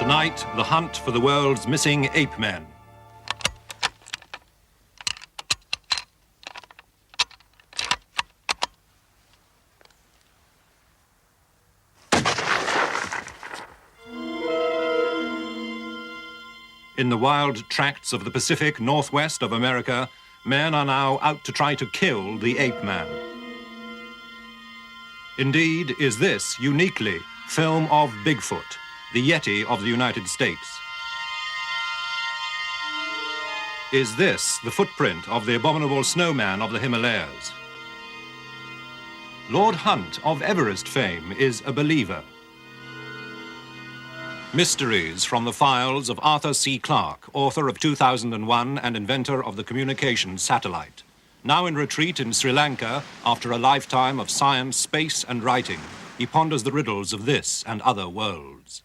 Tonight, the hunt for the world's missing ape men. In the wild tracts of the Pacific Northwest of America, men are now out to try to kill the ape man. Indeed, is this uniquely film of Bigfoot, the Yeti of the United States? Is this the footprint of the abominable snowman of the Himalayas? Lord Hunt of Everest fame is a believer. Mysteries from the files of Arthur C. Clarke, author of 2001 and inventor of the communications satellite. Now in retreat in Sri Lanka, after a lifetime of science, space, and writing, he ponders the riddles of this and other worlds.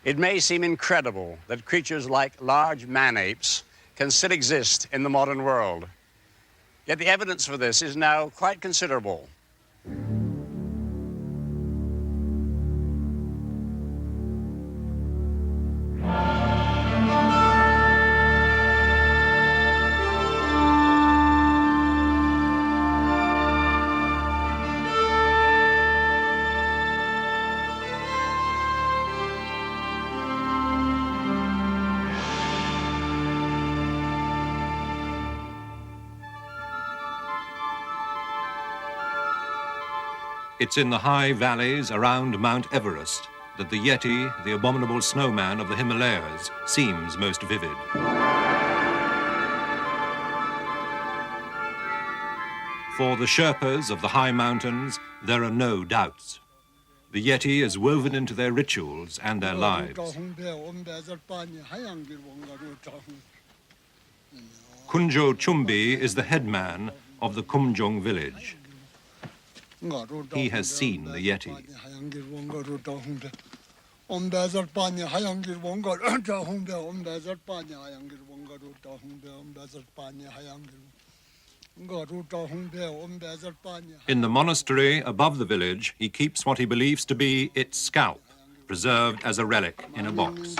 It may seem incredible that creatures like large man-apes can still exist in the modern world. Yet the evidence for this is now quite considerable. It's in the high valleys around Mount Everest that the Yeti, the abominable snowman of the Himalayas, seems most vivid. For the Sherpas of the high mountains, there are no doubts. The Yeti is woven into their rituals and their lives. Kunjo Chumbi is the headman of the Kumjong village. He has seen the Yeti. In the monastery above the village, he keeps what he believes to be its scalp, preserved as a relic in a box.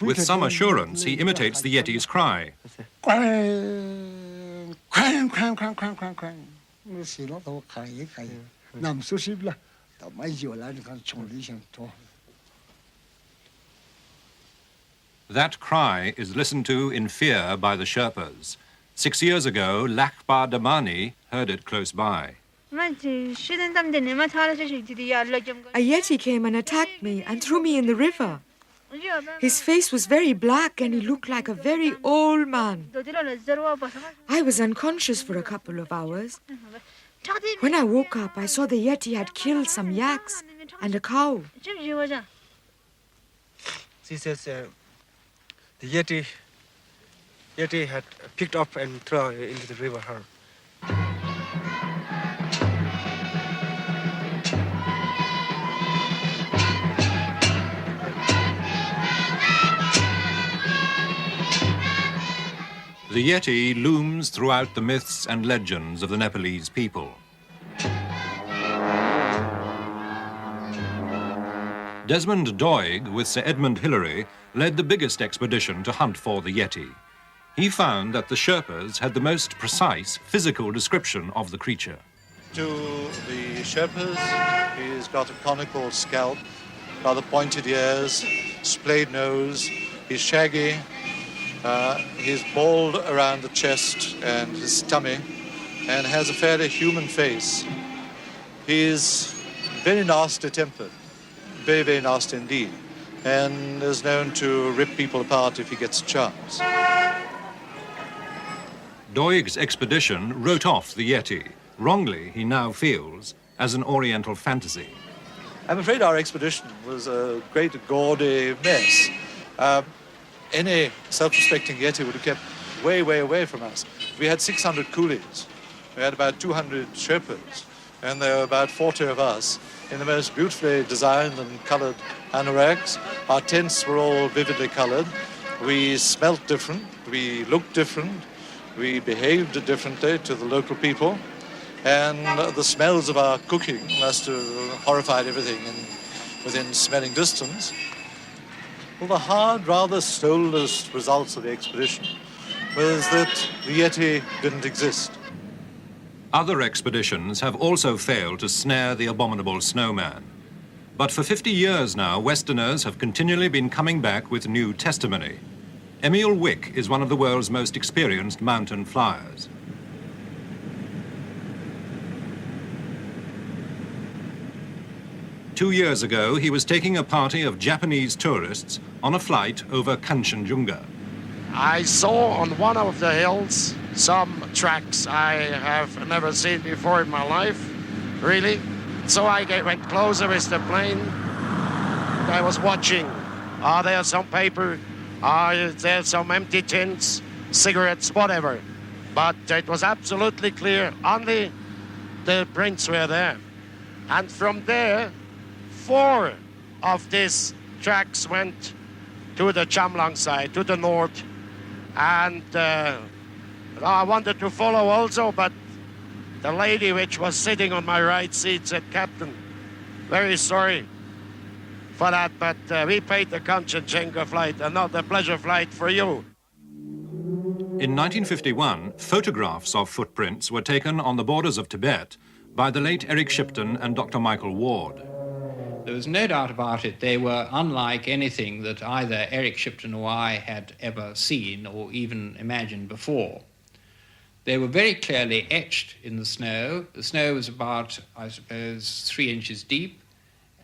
With some assurance, he imitates the Yeti's cry. That cry is listened to in fear by the Sherpas. 6 years ago, Lakpa Damani heard it close by. A Yeti came and attacked me and threw me in the river. His face was very black and he looked like a very old man. I was unconscious for a couple of hours. When I woke up, I saw the Yeti had killed some yaks and a cow. She says the Yeti had picked up and thrown into the river her. The Yeti looms throughout the myths and legends of the Nepalese people. Desmond Doig, with Sir Edmund Hillary, led the biggest expedition to hunt for the Yeti. He found that the Sherpas had the most precise physical description of the creature. To the Sherpas, he's got a conical scalp, rather pointed ears, splayed nose, he's shaggy, he's bald around the chest and his tummy, and has a fairly human face. He's very nasty tempered, very, very nasty indeed, and is known to rip people apart if he gets a chance. Doig's expedition wrote off the Yeti, wrongly he now feels, as an Oriental fantasy. I'm afraid our expedition was a great gaudy mess. Any self-respecting Yeti would have kept way, way away from us. We had 600 coolies. We had about 200 Sherpas, and there were about 40 of us in the most beautifully designed and colored anoraks. Our tents were all vividly colored. We smelt different, we looked different, we behaved differently to the local people, and the smells of our cooking must have horrified everything within smelling distance. Well, the hard, rather soulless results of the expedition was that the Yeti didn't exist. Other expeditions have also failed to snare the abominable snowman. But for 50 years now, Westerners have continually been coming back with new testimony. Emil Wick is one of the world's most experienced mountain flyers. Two years ago, he was taking a party of Japanese tourists on a flight over Kanchenjunga. I saw on one of the hills some tracks I have never seen before in my life, really. So I went closer with the plane. I was watching. Are there some paper? Are there some empty tins, cigarettes, whatever? But it was absolutely clear. Only the prints were there. And from there, 4 of these tracks went to the Chamlang side, to the north. And I wanted to follow also, but the lady which was sitting on my right seat said, "Captain, very sorry for that, but we paid the Kanchenjunga flight and not the pleasure flight for you." In 1951, photographs of footprints were taken on the borders of Tibet by the late Eric Shipton and Dr. Michael Ward. There was no doubt about it. They were unlike anything that either Eric Shipton or I had ever seen or even imagined before. They were very clearly etched in the snow. The snow was about, I suppose, 3 inches deep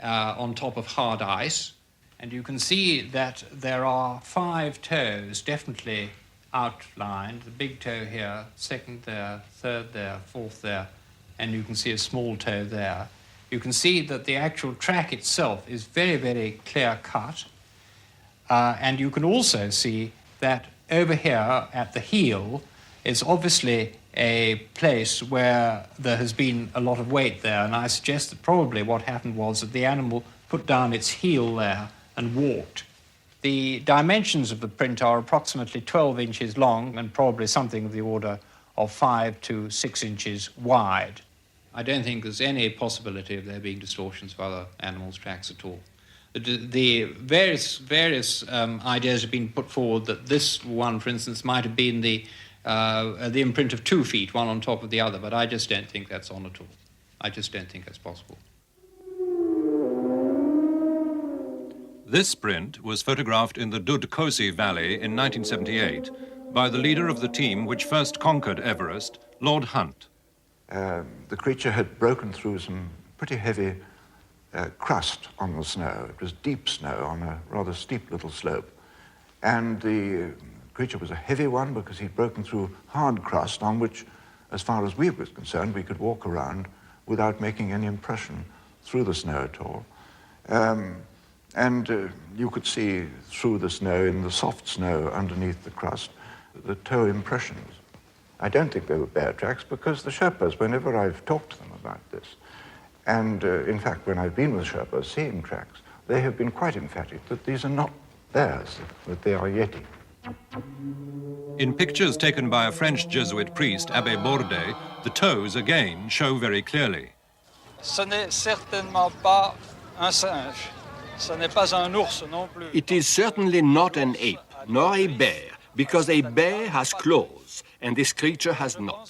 on top of hard ice. And you can see that there are 5 toes definitely outlined. The big toe here, second there, third there, fourth there, and you can see a small toe there. You can see that the actual track itself is very, very clear-cut. And you can also see that over here at the heel is obviously a place where there has been a lot of weight there. And I suggest that probably what happened was that the animal put down its heel there and walked. The dimensions of the print are approximately 12 inches long and probably something of the order of 5 to 6 inches wide. I don't think there's any possibility of there being distortions of other animals' tracks at all. The various ideas have been put forward that this one, for instance, might have been the imprint of 2 feet, one on top of the other, but I just don't think that's on at all. I just don't think that's possible. This print was photographed in the Dudkosi Valley in 1978 by the leader of the team which first conquered Everest, Lord Hunt. The creature had broken through some pretty heavy crust on the snow. It was deep snow on a rather steep little slope. And the creature was a heavy one because he'd broken through hard crust on which, as far as we were concerned, we could walk around without making any impression through the snow at all. You could see through the snow, in the soft snow underneath the crust, the toe impressions. I don't think they were bear tracks because the Sherpas, whenever I've talked to them about this, and in fact when I've been with Sherpas seeing tracks, they have been quite emphatic that these are not bears, that they are Yeti. In pictures taken by a French Jesuit priest, Abbé Bourdet, the toes again show very clearly. Ce n'est certainement pas un singe. Ce n'est pas un ours non plus. It is certainly not an ape, nor a bear, because a bear has claws, and this creature has not.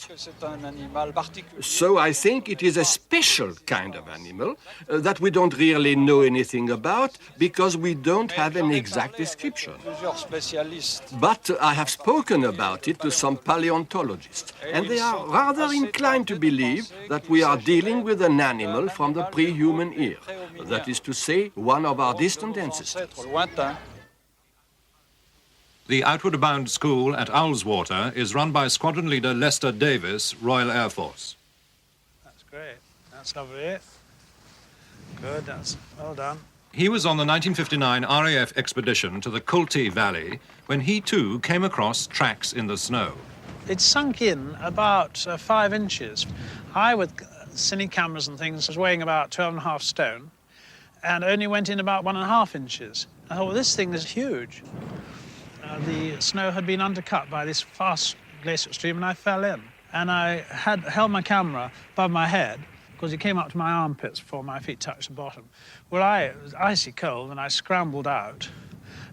So I think it is a special kind of animal that we don't really know anything about because we don't have an exact description. But I have spoken about it to some paleontologists, and they are rather inclined to believe that we are dealing with an animal from the pre-human era, that is to say, one of our distant ancestors. The Outward Bound School at Ullswater is run by Squadron Leader Lester Davis, Royal Air Force. That's great. That's lovely. Good, that's well done. He was on the 1959 RAF expedition to the Kulti Valley when he too came across tracks in the snow. It sunk in about 5 inches. I, with cine cameras and things, was weighing about 12.5 stone and only went in about 1.5 inches. I thought, well, this thing is huge. The snow had been undercut by this fast glacial stream and I fell in. And I had held my camera above my head because it came up to my armpits before my feet touched the bottom. Well, it was icy cold and I scrambled out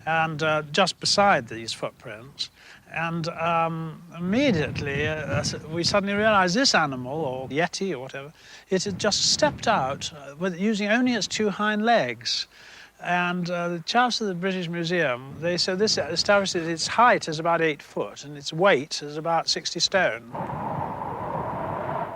and just beside these footprints. And immediately we suddenly realized this animal, or yeti or whatever, it had just stepped out using only its 2 hind legs. And the chaps at the British Museum, they said this establishes its height is about 8 foot and its weight is about 60 stone.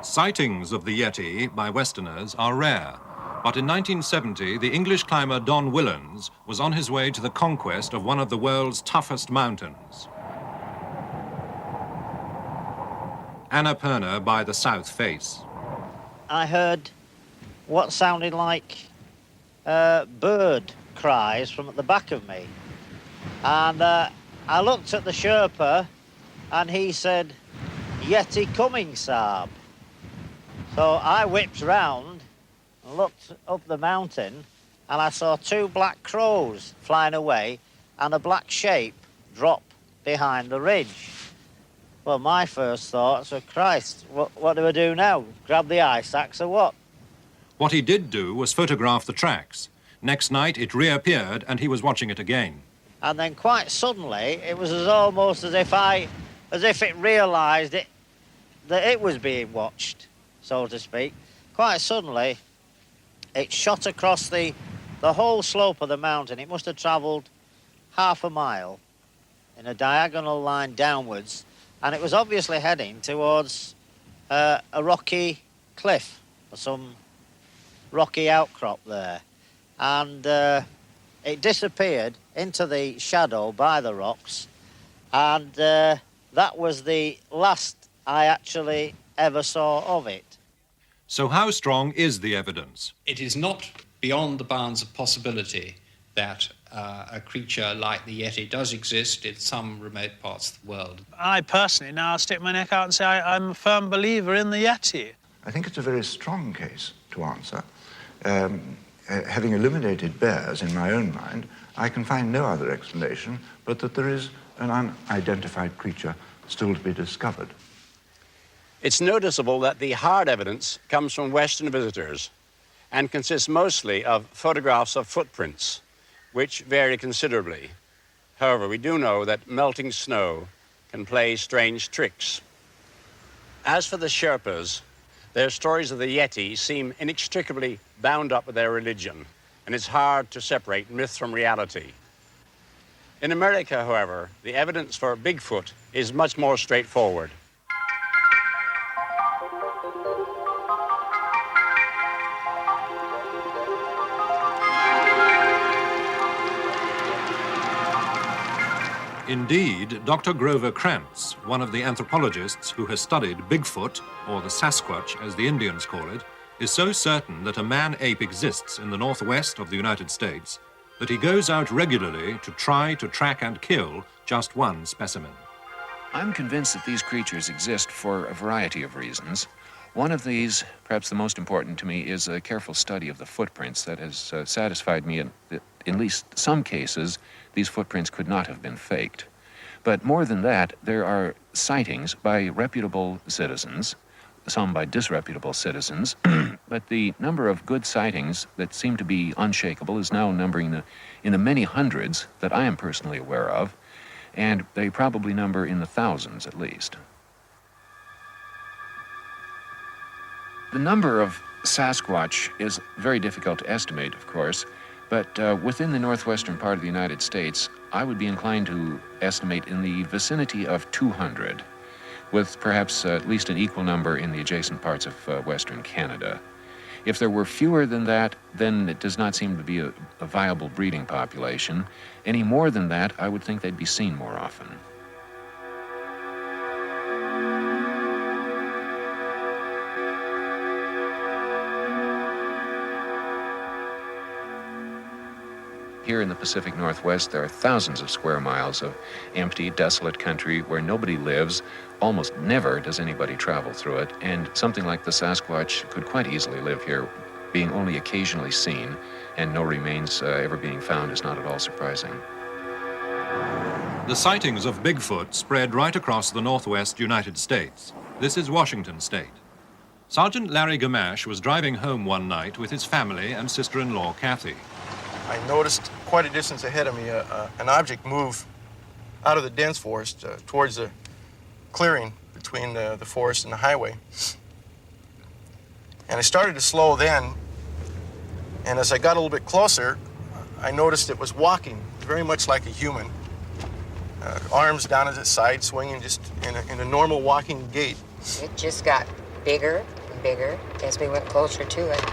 Sightings of the Yeti by Westerners are rare, but in 1970, the English climber Don Willans was on his way to the conquest of one of the world's toughest mountains. Annapurna by the south face. I heard what sounded like bird cries from at the back of me. And I looked at the Sherpa and he said, "Yeti coming, Saab." So I whipped round and looked up the mountain and I saw 2 black crows flying away and a black shape drop behind the ridge. Well, my first thoughts were, Christ, what do I do now? Grab the ice axe or what? What he did do was photograph the tracks. Next night, it reappeared and he was watching it again. And then quite suddenly, it was almost as if it realised that it was being watched, so to speak. Quite suddenly, it shot across the whole slope of the mountain. It must have travelled half a mile in a diagonal line downwards, and it was obviously heading towards a rocky cliff or some rocky outcrop there. And it disappeared into the shadow by the rocks, and that was the last I actually ever saw of it. So how strong is the evidence? It is not beyond the bounds of possibility that a creature like the Yeti does exist in some remote parts of the world. I personally now stick my neck out and say I'm a firm believer in the Yeti. I think it's a very strong case to answer. Having eliminated bears in my own mind, I can find no other explanation but that there is an unidentified creature still to be discovered. It's noticeable that the hard evidence comes from Western visitors and consists mostly of photographs of footprints, which vary considerably. However, we do know that melting snow can play strange tricks. As for the Sherpas, their stories of the Yeti seem inextricably bound up with their religion, and it's hard to separate myth from reality. In America, however, the evidence for Bigfoot is much more straightforward. Indeed, Dr. Grover Krantz, one of the anthropologists who has studied Bigfoot, or the Sasquatch as the Indians call it, is so certain that a man-ape exists in the northwest of the United States that he goes out regularly to try to track and kill just one specimen. I'm convinced that these creatures exist for a variety of reasons. One of these, perhaps the most important to me, is a careful study of the footprints that has satisfied me that in at least some cases these footprints could not have been faked. But more than that, there are sightings by reputable citizens, some by disreputable citizens, but the number of good sightings that seem to be unshakable is now numbering in the many hundreds that I am personally aware of, and they probably number in the thousands at least. The number of Sasquatch is very difficult to estimate, of course, but within the northwestern part of the United States, I would be inclined to estimate in the vicinity of 200, with perhaps at least an equal number in the adjacent parts of western Canada. If there were fewer than that, then it does not seem to be a viable breeding population. Any more than that, I would think they'd be seen more often. here in the Pacific Northwest, there are thousands of square miles of empty, desolate country where nobody lives. Almost never does anybody travel through it, and something like the Sasquatch could quite easily live here, being only occasionally seen, and no remains ever being found is not at all surprising. The sightings of Bigfoot spread right across the northwest United States. This is Washington State. Sergeant Larry Gamache was driving home one night with his family and sister-in-law, Kathy. I noticed quite a distance ahead of me an object move out of the dense forest towards the clearing between the forest and the highway. And I started to slow then, and as I got a little bit closer, I noticed it was walking very much like a human. Arms down at its side, swinging just in a normal walking gait. It just got bigger and bigger as we went closer to it.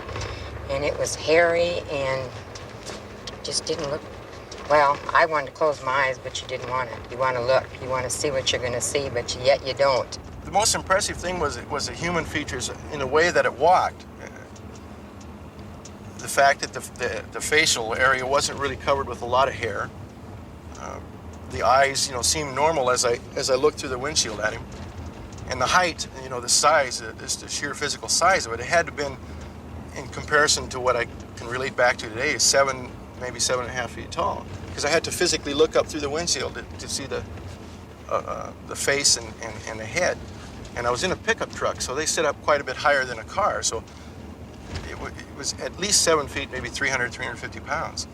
And it was hairy and just didn't look, well, I wanted to close my eyes, but you didn't want to. You want to look, you want to see what you're going to see, but yet you don't. The most impressive thing was the human features in the way that it walked. The fact that the facial area wasn't really covered with a lot of hair. The eyes, seemed normal as I looked through the windshield at him. And the height, the size, the sheer physical size of it, it had to have been, in comparison to what I can relate back to today, is maybe 7.5 feet tall. Because I had to physically look up through the windshield to see the face and the head. And I was in a pickup truck, so they sit up quite a bit higher than a car. So it was at least 7 feet, maybe 300, 350 pounds.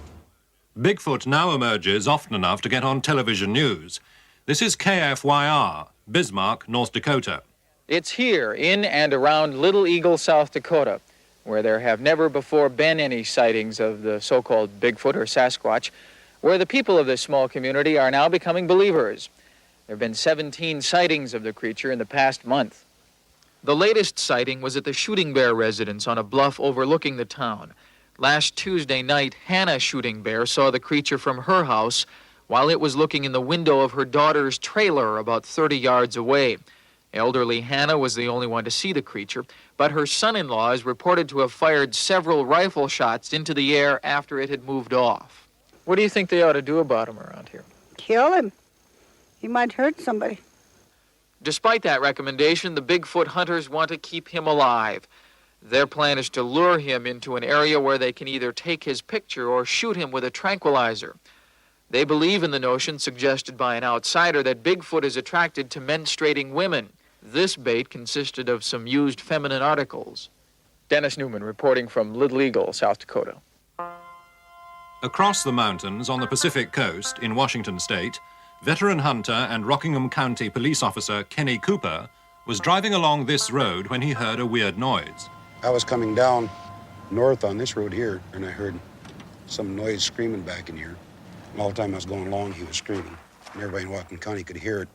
Bigfoot now emerges often enough to get on television news. This is KFYR, Bismarck, North Dakota. It's here, in and around Little Eagle, South Dakota, where there have never before been any sightings of the so-called Bigfoot or Sasquatch, where the people of this small community are now becoming believers. There have been 17 sightings of the creature in the past month. The latest sighting was at the Shooting Bear residence on a bluff overlooking the town. Last Tuesday night, Hannah Shooting Bear saw the creature from her house while it was looking in the window of her daughter's trailer about 30 yards away. Elderly Hannah was the only one to see the creature, but her son-in-law is reported to have fired several rifle shots into the air after it had moved off. What do you think they ought to do about him around here? Kill him. He might hurt somebody. Despite that recommendation, the Bigfoot hunters want to keep him alive. Their plan is to lure him into an area where they can either take his picture or shoot him with a tranquilizer. They believe in the notion suggested by an outsider that Bigfoot is attracted to menstruating women. This bait consisted of some used feminine articles. Dennis Newman reporting from Little Eagle, South Dakota. Across the mountains on the Pacific coast in Washington State, veteran hunter and Rockingham County police officer Kenny Cooper was driving along this road when he heard a weird noise. I was coming down north on this road here, and I heard some noise screaming back in here. And all the time I was going along, he was screaming. And everybody in Whatcom County could hear it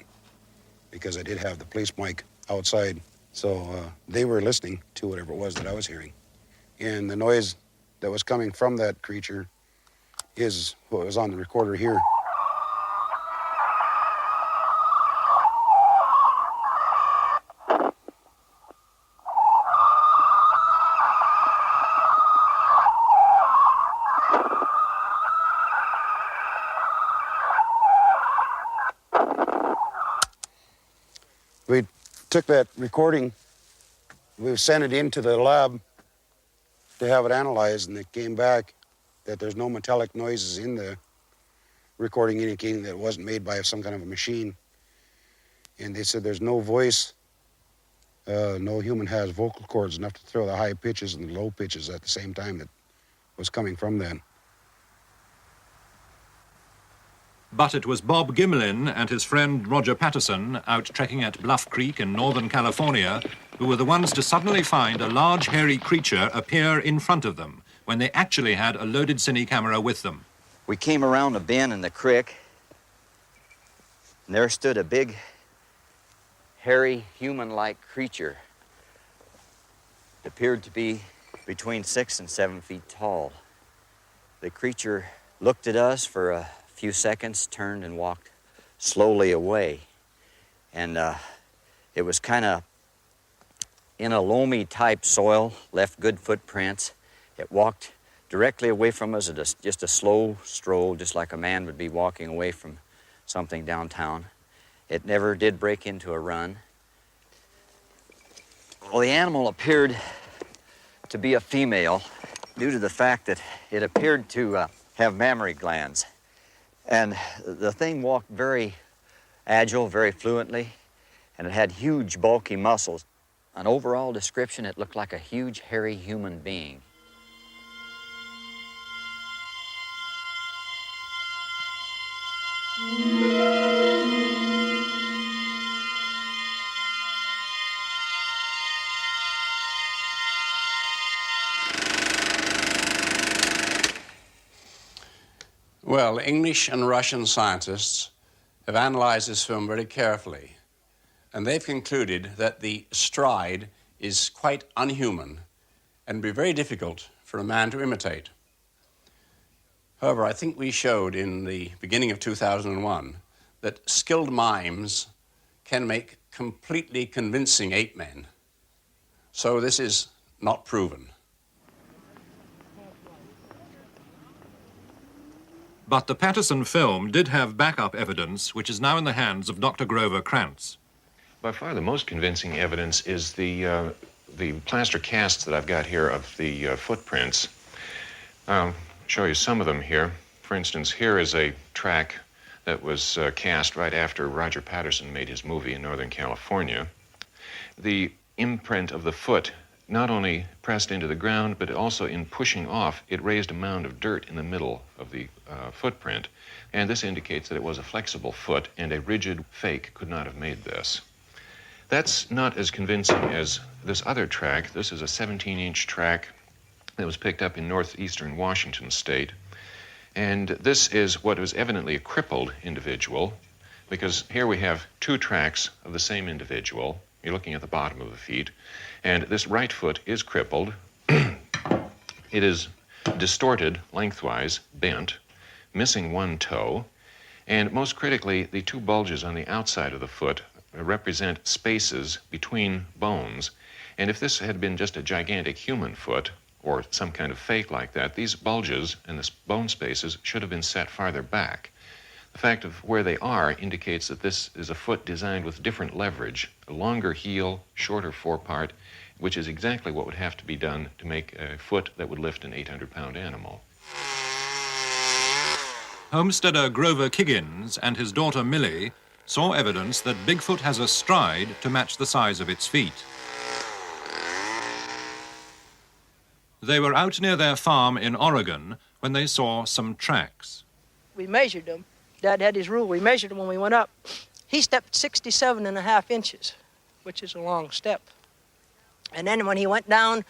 because I did have the police mic outside. So they were listening to whatever it was that I was hearing. And the noise that was coming from that creature is what was on the recorder here. We took that recording, we sent it into the lab to have it analyzed, and it came back that there's no metallic noises in the recording, indicating that it wasn't made by some kind of a machine. And they said there's no voice, no human has vocal cords enough to throw the high pitches and the low pitches at the same time that was coming from that. But it was Bob Gimlin and his friend Roger Patterson, out trekking at Bluff Creek in Northern California, who were the ones to suddenly find a large hairy creature appear in front of them when they actually had a loaded cine camera with them. We came around a bend in the creek, and there stood a big, hairy, human-like creature. It appeared to be between 6 and 7 feet tall. The creature looked at us for a few seconds, turned and walked slowly away. And it was kind of in a loamy type soil, left good footprints. It walked directly away from us at just a slow stroll, just like a man would be walking away from something downtown. It never did break into a run. Well, the animal appeared to be a female due to the fact that it appeared to have mammary glands. And the thing walked very agile, very fluently, and it had huge, bulky muscles. An overall description, it looked like a huge, hairy human being. Well, English and Russian scientists have analyzed this film very carefully, and they've concluded that the stride is quite unhuman and be very difficult for a man to imitate. However, I think we showed in the beginning of 2001 that skilled mimes can make completely convincing ape men. So this is not proven. But the Patterson film did have backup evidence, which is now in the hands of Dr. Grover Krantz. By far the most convincing evidence is the plaster casts that I've got here of the footprints. I'll show you some of them here. For instance, here is a track that was cast right after Roger Patterson made his movie in Northern California. The imprint of the foot not only pressed into the ground, but also in pushing off, it raised a mound of dirt in the middle of the footprint. And this indicates that it was a flexible foot, and a rigid fake could not have made this. That's not as convincing as this other track. This is a 17-inch track that was picked up in northeastern Washington state. And this is what was evidently a crippled individual, because here we have two tracks of the same individual. You're looking at the bottom of the feet. And this right foot is crippled. It is distorted lengthwise, bent, missing one toe. And most critically, the two bulges on the outside of the foot represent spaces between bones. And if this had been just a gigantic human foot, or some kind of fake like that, these bulges and the bone spaces should have been set farther back. The fact of where they are indicates that this is a foot designed with different leverage, a longer heel, shorter forepart, which is exactly what would have to be done to make a foot that would lift an 800-pound animal. Homesteader Grover Kiggins and his daughter Millie saw evidence that Bigfoot has a stride to match the size of its feet. They were out near their farm in Oregon when they saw some tracks. We measured them. Dad had his rule. We measured them when we went up. He stepped 67.5 inches, which is a long step. And then when he went down,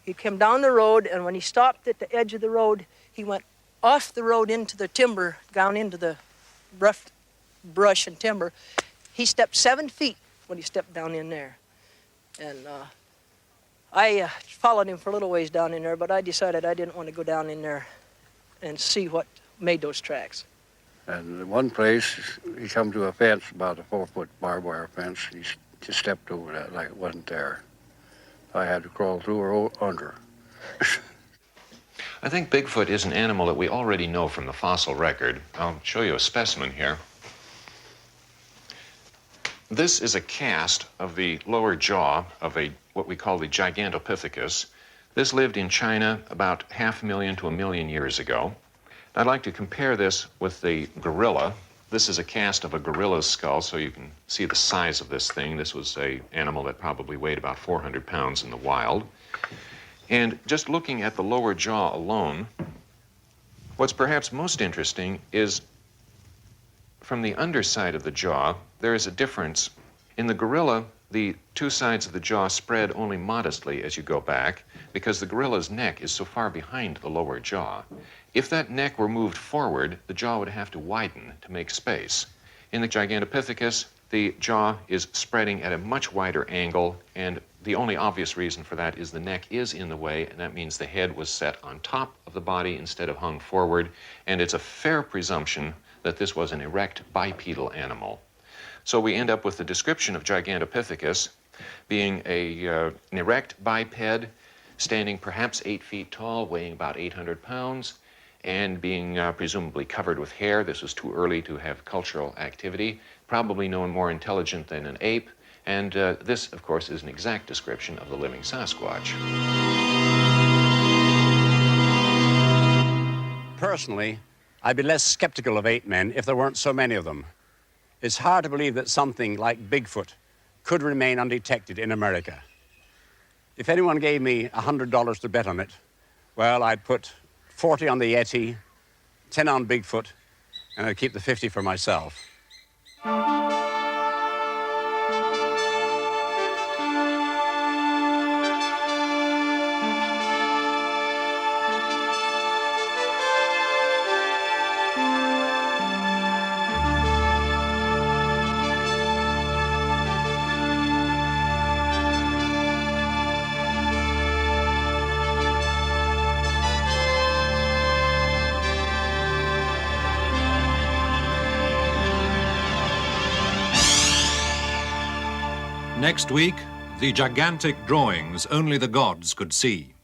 he came down the road, and when he stopped at the edge of the road, he went off the road into the timber, down into the rough brush and timber. He stepped 7 feet when he stepped down in there. And I followed him for a little ways down in there, but I decided I didn't want to go down in there and see what made those tracks. And in one place, he come to a fence, about a 4-foot barbed wire fence. He just stepped over that like it wasn't there. I had to crawl through or under. I think Bigfoot is an animal that we already know from the fossil record. I'll show you a specimen here. This is a cast of the lower jaw of what we call the Gigantopithecus. This lived in China about 500,000 to 1 million years ago. I'd like to compare this with the gorilla. This is a cast of a gorilla's skull, so you can see the size of this thing. This was an animal that probably weighed about 400 pounds in the wild. And just looking at the lower jaw alone, what's perhaps most interesting is from the underside of the jaw, there is a difference. In the gorilla, the two sides of the jaw spread only modestly as you go back because the gorilla's neck is so far behind the lower jaw. If that neck were moved forward, the jaw would have to widen to make space. In the Gigantopithecus, the jaw is spreading at a much wider angle, and the only obvious reason for that is the neck is in the way, and that means the head was set on top of the body instead of hung forward, and it's a fair presumption that this was an erect bipedal animal. So we end up with the description of Gigantopithecus being an erect biped, standing perhaps 8 feet tall, weighing about 800 pounds, and being presumably covered with hair. This was too early to have cultural activity, probably no more intelligent than an ape, and this, of course, is an exact description of the living Sasquatch. Personally, I'd be less skeptical of ape men if there weren't so many of them. It's hard to believe that something like Bigfoot could remain undetected in America. If anyone gave me $100 to bet on it, well, I'd put 40 on the Yeti, 10 on Bigfoot, and I'd keep the 50 for myself. Next week, the gigantic drawings only the gods could see.